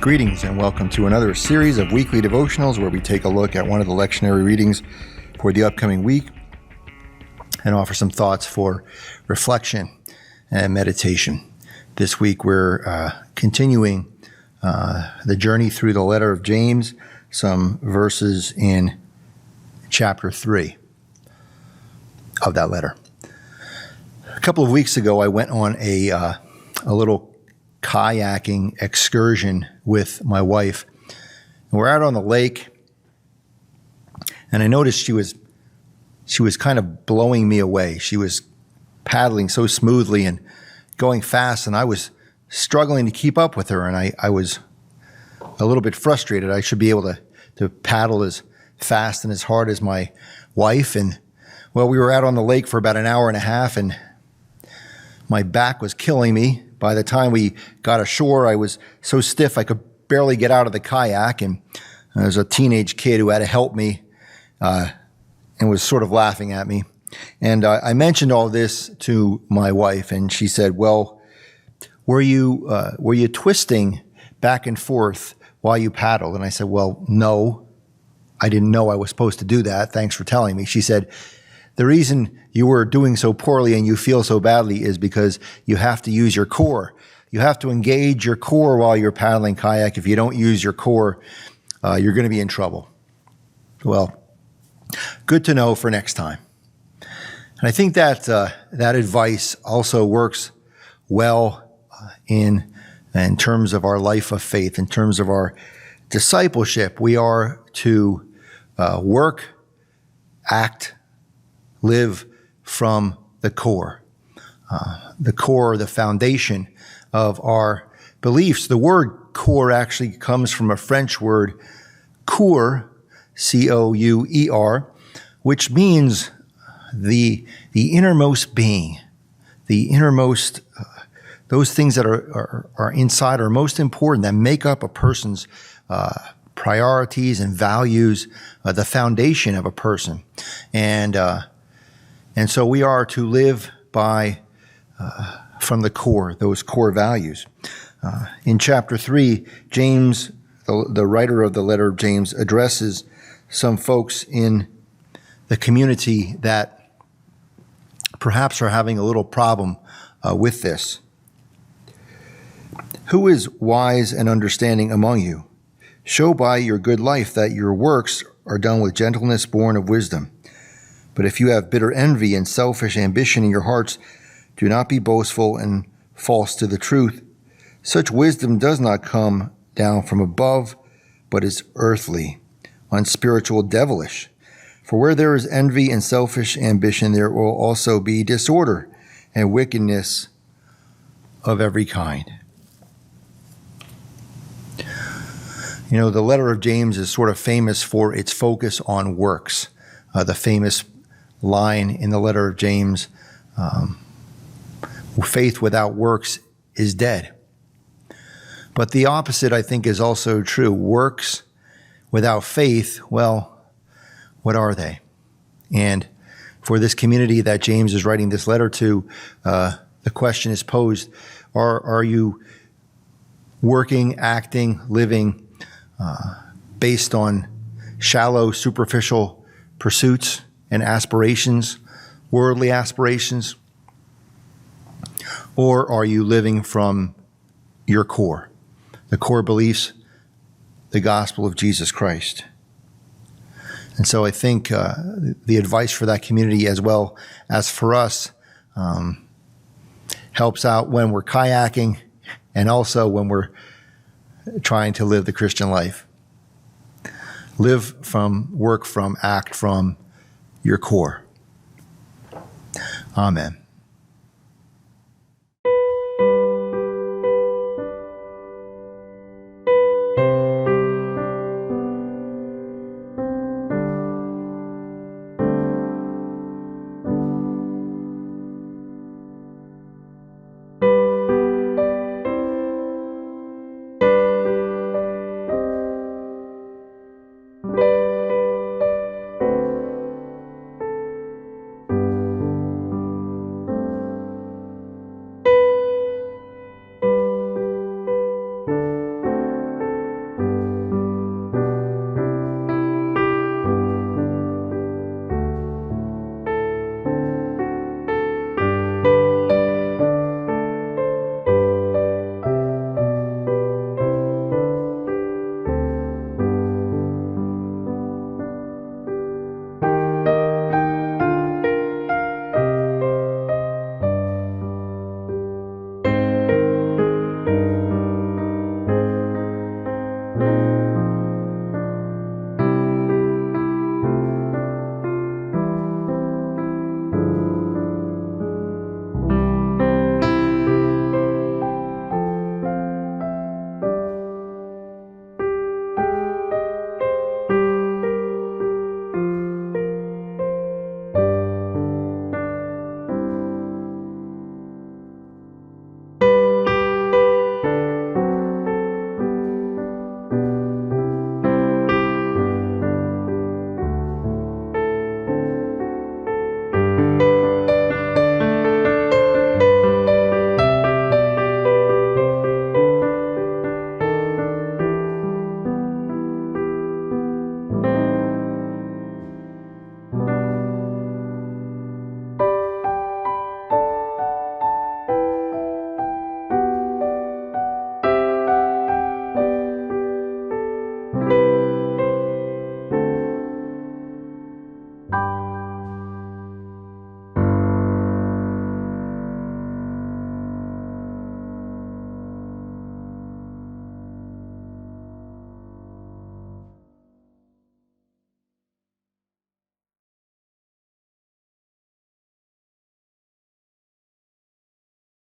Greetings and welcome to another series of weekly devotionals where we take a look at one of the lectionary readings for the upcoming week and offer some thoughts for reflection and meditation. This week we're continuing the journey through the letter of James, some verses in chapter 3 of that letter. A couple of weeks ago I went on a little kayaking excursion with my wife. And we're out on the lake, and I noticed she was kind of blowing me away. She was paddling so smoothly and going fast, and I was struggling to keep up with her, and I was a little bit frustrated. I should be able to paddle as fast and as hard as my wife. And well, we were out on the lake for about an hour and a half, and my back was killing me. By the time we got ashore, I was so stiff I could barely get out of the kayak, and there was a teenage kid who had to help me and was sort of laughing at me. And I mentioned all this to my wife, and she said, "Well, were you twisting back and forth while you paddled?" And I said, "Well, no, I didn't know I was supposed to do that. Thanks for telling me." She said, "The reason you were doing so poorly and you feel so badly is because you have to use your core. You have to engage your core while you're paddling kayak. If you don't use your core, you're going to be in trouble." Well, good to know for next time. And I think that that advice also works well in terms of our life of faith, in terms of our discipleship. We are to work, act, live from the core, the foundation of our beliefs. The word core actually comes from a French word, coeur, C-O-U-E-R, which means the innermost being, the innermost, those things that are inside are most important, that make up a person's priorities and values, the foundation of a person. And so we are to live by, from the core, those core values. In chapter 3, James, the writer of the letter of James, addresses some folks in the community that perhaps are having a little problem with this. "Who is wise and understanding among you? Show by your good life that your works are done with gentleness born of wisdom. But if you have bitter envy and selfish ambition in your hearts, do not be boastful and false to the truth. Such wisdom does not come down from above, but is earthly, unspiritual, devilish. For where there is envy and selfish ambition, there will also be disorder and wickedness of every kind." You know, the letter of James is sort of famous for its focus on works. The famous line in the letter of James, faith without works is dead. But the opposite, I think, is also true. Works without faith, well, what are they? And for this community that James is writing this letter to, the question is posed, are you working, acting, living based on shallow, superficial pursuits and aspirations, worldly aspirations? Or are you living from your core, the core beliefs, the gospel of Jesus Christ? And so I think the advice for that community as well as for us helps out when we're kayaking and also when we're trying to live the Christian life. Live from, work from, act from your core. Amen.